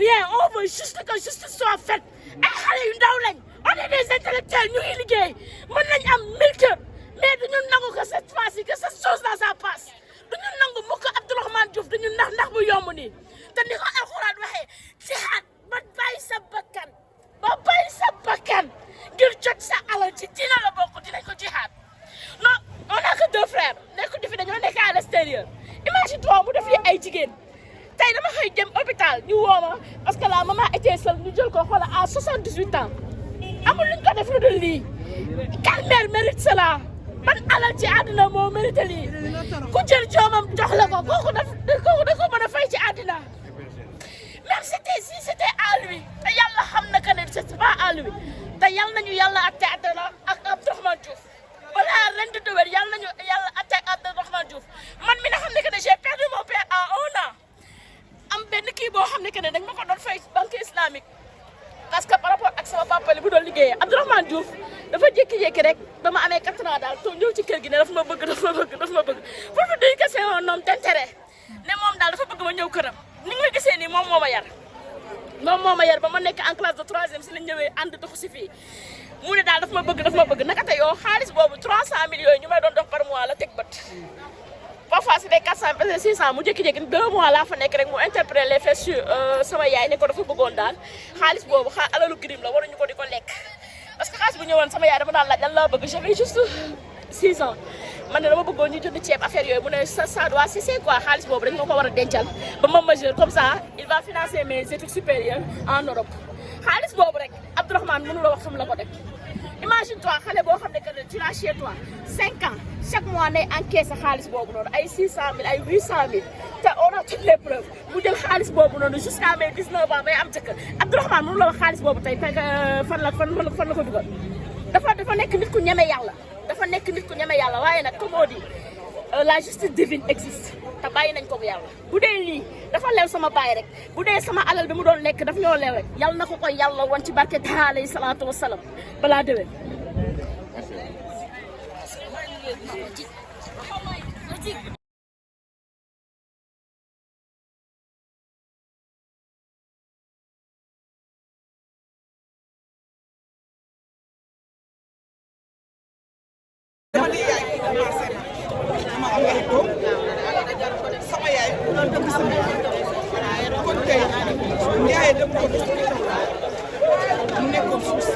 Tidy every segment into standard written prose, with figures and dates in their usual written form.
rien on veut juste que justice soit faite ay xale yu ndaw lañ on est des intellectuels ñu ngi liggéey mën nañ am 1000 kër mais duñu nangu que cette fois-ci que cette chose là ça passe duñu nangu mukk Abdourahmane Diouf duñu ndax bu yomb nii te ni ko alxuraan waxee jihaad ba bàyyi sa bakkan ngir jot sa alal ci dina la bokk dinañ ko jihaad non on a que 2 frères nekk di fi dañoo nekk à l'extérieur imagine toi mu def li ay jigéen tey dama xëy dem hôpital ñu woo ma parce que la maman était seule ñu jël ko xoola à 78 ans amul luñ ko def lu dul lii quelle mère mérite cela ban alal ci àddina moo mérite lii ku jël joomam jox la ko kooku da ko mën a fay ci àddina même si c'était à lui te yàlla xam na que ne c'est pas à lui te yàlla nañu yàlla atte àddina ak Abdourahmane Diouf balaa ren di déwén yàlla nañu yàlla atte Abdourahmane Diouf man mi nga xam ne que ne j'ai perdu mon père en 1 an am benn kii boo xam ne que ne dañ ma ko doon fay banque islamique parce que par rapport ak sama papa li bu doon liggéeyee Abdourahmane Diouf dafa jékki-jékki rek ba ma amee 4 ans daal to ñëw ci kër gi ne daf ma bëgg pour vous dire que c'est un homme d'intérêt ne moom daal dafa bëgg ma ñëw këram ni nga gisee nii moom moo ma yar ba ma nekk en classe de 3e si lañ ñëwee ànd doxu si fii mu ne daal daf ma bëgg naka te yow xaalis boobu 300 millions yooyu ñu may doon dox par mois la teg bët parfois c'était 400 peut-être 600 mu jékki-jékki 2 mois laa fa nekk rek mu interpréter les faits sur sama yaay ne ko dafa bëggoon daal xaalis boobu alalu grim la waruñu ko di ko lekk parce que xaalis bu ñëwoon sama yaay dama daan laaj lan la bëgg j'avais juste 6 ans man ne dama bëggoon ñu jënd ceeb affaire yooyu mu ne ça doit cesser quoi xaalis boobu rek moo ko war a dencal ba ma majeur comme ça il va financer mes études supérieures en Europe xaalis boobu rek Abdourahmane mënu la wax fu mu la ko def imagine toi xale boo xam ne que tu l'as chez toi 5 ans chaque mois nay encaissé xaalis boobu noonu ay 600 000 ay 800 000 te on a toutes les preuves mu jël xaalis boobu noonu jusqu'à mes 19 ans may am jëkkër Abdourahmane mënu la wax xaalis boobu tey fan la ko dugal dafa nekk nit ku ñeme yàlla waaye nag comme on dit la justice divine existe te bàyyi nañ ko bu yàlla bu dee lii dafa lew sama baay rek bu dee sama alal bi mu doon lekk daf ñoo lew rek yàlla na ko koy yàlla wan ci barke ta alayhi salaatu wasalaam balaa déwén. sama yaay dëgg sama kon tey yaay dem ko mu nekkoon suuf si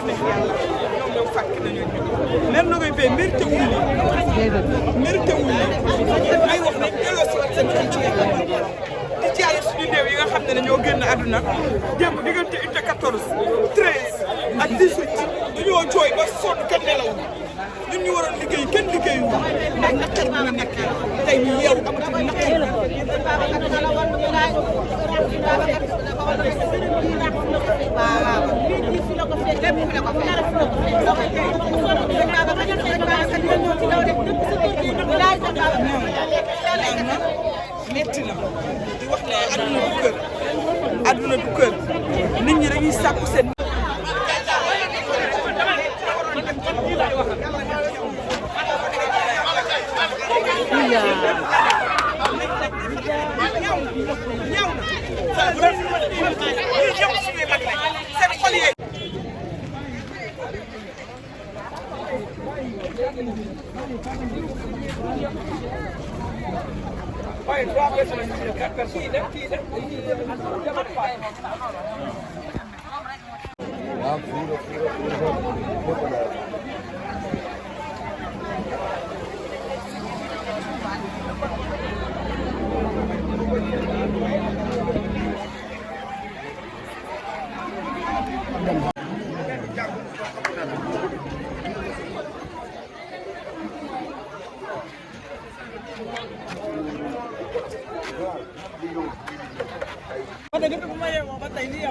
neex yàlla ñoom ñoom fàkk nañu leen na koy bee mérité wul li ay wax ne delloo si wat seen xel ci yàlla di jaale suñu néew yi nga xam ne ñoo génn àdduna démb diggante unité 14 13 ak 18 dañoo jooy ba sonn kenn nelaw ñun ñu waroon liggéey kenn liggéeyu ndax naqar bi nga nekkee tey ñu yeewu amatuñu naqar metti na di wax ne àdduna du kër nit ñi dañuy sàkku seen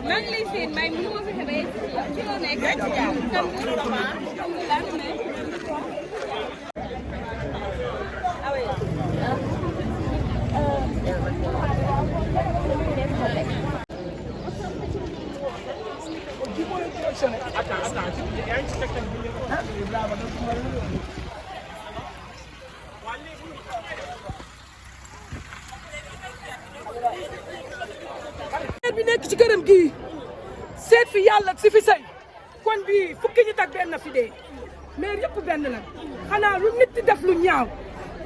maa ngi lay séen may mënu ma fexe ba ci loo nekk bi ne nekk ci këram gii seet fi yàlla si fi sëy kon bii fukki nit ak benn fi dee mais yëpp benn la xanaa lu nit di def lu ñaaw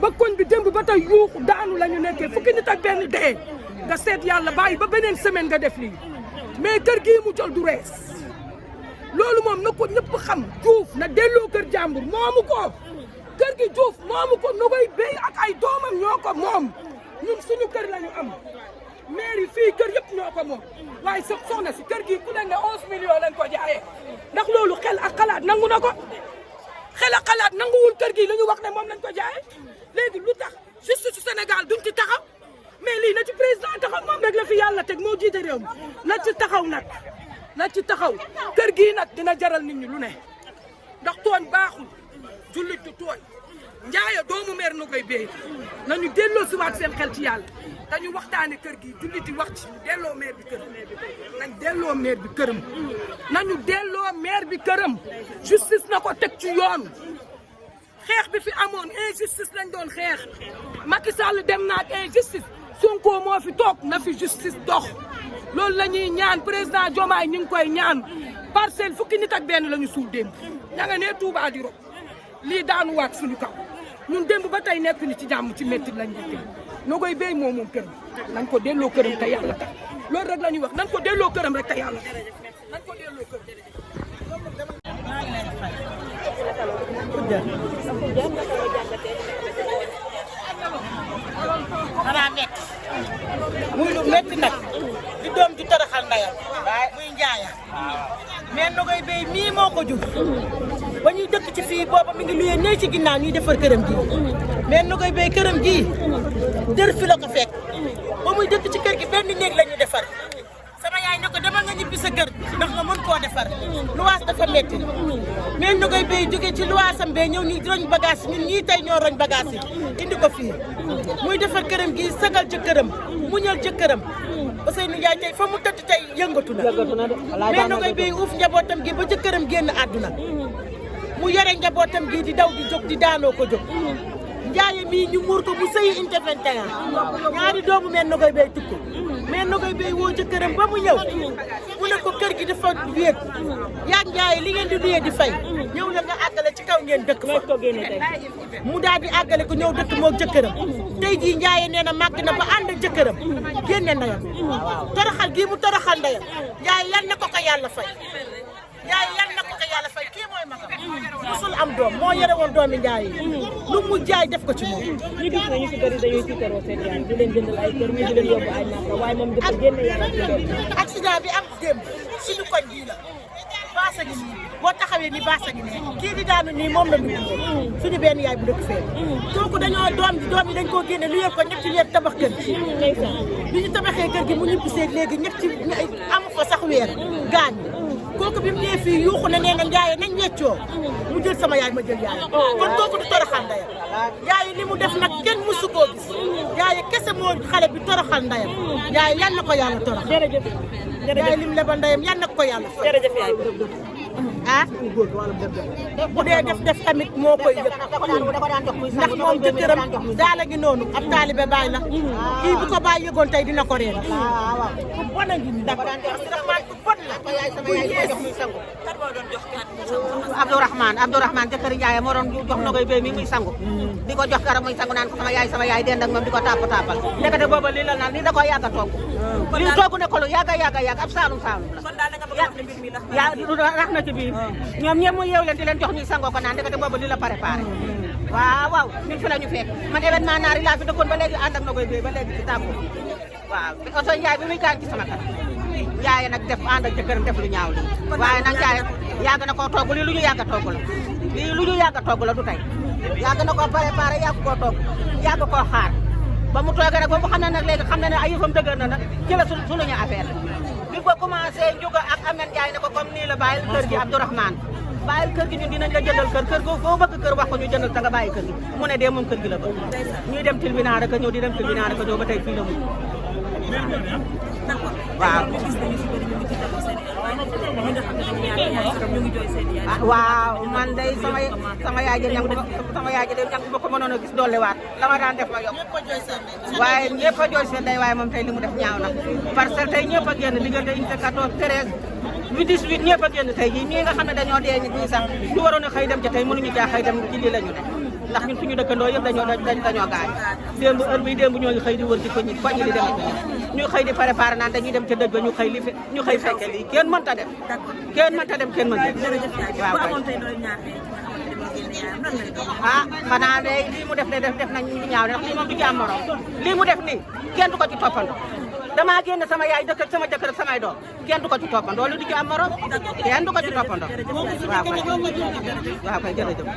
ba koñ bi démb ba tey yuuxu daanu la ñu nekkee fukki nit ak benn dee nga seet yàlla bàyyi ba beneen semaine nga def lii mais kër gii mu jël du rees loolu moom na ko ñëpp xam Diouf na delloo kër jàmbur moomu ko kër gi Diouf moomu ko nu koy béy ak ay doomam ñoo ko moom ñun suñu kër la ñu am mairie fii kër yëpp ñoo ko moom waaye soxna si kër gi ku leen ne 11 millions lañ ko jaayee ndax loolu xel ak xalaat nangu na ko xel ak xalaat nanguwul kër gi la ñu wax ne moom lañ ko jaayee léegi lu tax justice su Sénégal duñ ci taxaw mais lii na ci président taxaw moom rek la fi yàlla teg moo jiite réew mi na ci taxaw nag na ci taxaw kër gii nag dina jaral nit ñi lu ne ndax tooñ baaxul jullit du tooñ njaaya doomu meer na koy béy nañu delloo si waat seen xel ci yàlla dañu waxtaane kër gi jullit di wax ci ñu delloo meer bi këram nañ delloo meer bi këram nañu delloo meer bi këram justice na ko teg ci yoon xeex bi fi amoon injustice lañ doon xeex Macky Sall dem na ak injustice Sonko moo fi toog na fi justice dox loolu la ñuy ñaan président Diomaye ñu ngi koy ñaan parcelle fukki nit ak benn la ñu suul démb ña nga nee Touba di rob lii daanu waat suñu kaw ñun démb ba tey nekk ni ci jàmm ci métti lañ nekkee noo koy béy moom këram nañ ko delloo këram te yàlla tax loolu rek la ñuy wax nañ ko delloo këram rek te yàlla tax nañ ko delloo këram. xanaa métti muy lu métti nag di doom ju toroxal ndeyam muy njaaya mais Nogaye Beye mii moo ko jur ba ñuy dëkk ci fii booba mi ngi luyee nee ci ginnaaw ñuy defar këram gi mais Nogaye Beye këram gi dër fi la ko fekk ba muy dëkk ci kër gi benn néeg la ñu defar sama yaay ne ko demal nga ñibbi sa kër ndax nga mën koo defar luwaas dafa métti mais Nogaye Beye jógee ci luwaasam bee ñëw ñuy roñ bagage ñun ñii tey ñoo roñ bagage yi indi ko fii muy defar këram gi sagal jëkkëram muñal jëkkëram Ousseynou Ndiaye tey fa mu tëdd tey yëngatu na mais Nogaye Beye uuf njabootam gi ba jëkkëram génn àdduna mu yore njabootam gi di daw di jóg di daanoo ko jóg Ndiaye mii ñu muur ko mu sëyi inte 21 ñaari doomu mais Nogaye Beye tukku mais Nogaye Beye woo jëkkëram ba mu ñëw mu ne ko kër gi dafa wéet yaag Ndiaye li ngeen di luyee di fay ñëw la nga àggale ci kaw ngeen dëkk fa mu daal di àggale ko ñëw dëkk moog jëkkëram tey jii Ndiaye nee na màgg na ba ànd ak jëkkëram génne ndeyam toroxal gii mu toroxal ndeyam Ndiaye yal na ko ko yàlla fay Ndiaye yal na ko ko yàlla fay kii mooy magam musul am doom moo yore woon doomi Ndiaye lu mu jaay def ko ci moom. ñu gis ne ñu si bëri dañuy tiitaroo seen yaay di leen jëndal ay kër ñu di leen yóbbu ay naata waaye moom dafa génne yaram ci loolu. accident bi am démb suñu koñ bii la baasa gi nii boo taxawee ni baasa gi ne kii di daanu nii moom la dugg suñu benn yaay bu dëkk fee kooku dañoo doom yi dañ koo génne lu yëpp ko ñetti weer tabax kër gi bi ñu tabaxee kër gi mu ñibbisee léegi ñetti amu fa sax weer gaañ kooku bi mu ñëwee fii yuuxu na nee na Ndiaye nañ weccoo mu jël sama yaay ma jël yaay kon kooku du toroxal ndeyam yaay li mu def nag kenn musu koo gis yaay kese moo xale bi toroxal ndeyam yaay yan na ko yàlla torox jërëjëf yaay lim lebal ndeyam yan na ko yàlla fa jërëjëf yaay ah bu dee def tamit moo koy yëg ndax moom jëkkëram daala gi noonu ab taalibe baay la kii bu ko baay yëgoon tey dina ko reen ku bon a ngi nii ndax ku bon la ku yees Abdourahmane jëkkër Ndiaye moo doon jox Nogaye Beye mi muy sangu di ko jox kara muy sangu naan ko sama yaay dend ak moom di ko tàppal ndekete booba lii la naan lii da koo yàgg a togg lii togg ne ko lu yàgg ab saalum la rax na ci biir ñoom ñëpp mu yeew leen di leen jox ñuy sangoo ko naan ndekete booba lii la préparé waaw ñun fi la ñu fekk man événement naari laa fi dëkkoon ba léegi ànd ak Nogaye Beye ba léegi ci tàggu waaw oto Ndiaye bi muy gaañ ci sama kër Ndiaye nag def ànd ak jëkkëram def lu ñaaw li waaye nag Ndiaye yàgg na koo togg lii lu ñu yàgg a togg la lii lu ñu yàgg a togg la du tey yàgg na koo préparé yàgg koo togg yàgg koo xaar ba mu toogee nag ba mu xam ne nag léegi xam ne ne ay yëfam dëgër na nag ci la suñu affaire bi ko commencé Ndiouga ak Ameth Ndiaye ne ko comme nii la bàyyil kër gi Abdourahmane bàyyil kër gi ñun dinañ la jëndal kër foo bëgg kër wax ko ñu jëndal ta nga bàyyi kër gi mu ne dee moom kër gi la bëgg ñuy dem tribunal rek ñëw di dem tribunal rek ñëw ba tey fii la mu waaw waaw man day sama yaay ja ñang sama yaay ja de ñang ba ko mënoon a gis dolliwaat la ma daan def ma yokk waaye ñëpp a jooy seen day waaye moom tey li mu def ñaaw na parce que tey ñëpp a génn diggante unité 14 13 18 ñëpp a génn tey jii ñii nga xam ne dañoo dee ñi sax ñu waroon a xëy dem ca tey mënuñu caa xëy dem ci lii la ñu ne ndax ñun suñu dëkkandoo yëpp dañoo gaañ démb heure bi démb ñoo ngi xëy di wër ci koñ yi di dem ñu xëy di préparé naan dañuy dem ca dëj ba ñu xëy fekke lii kenn mënta dem kenn mënta dem kenn mënta waaw ah xanaa de lii mu def de def nañ ñaaw ndax lii moom du ci am morom lii mu def nii kenn du ko ci toppandoo damaa génn sama yaay dëkk ak sama jëkkër ak samay doom kenn du ko ci toppandoo lu du ci am morom kenn du ko ci toppandoo waaw kay jërëjëf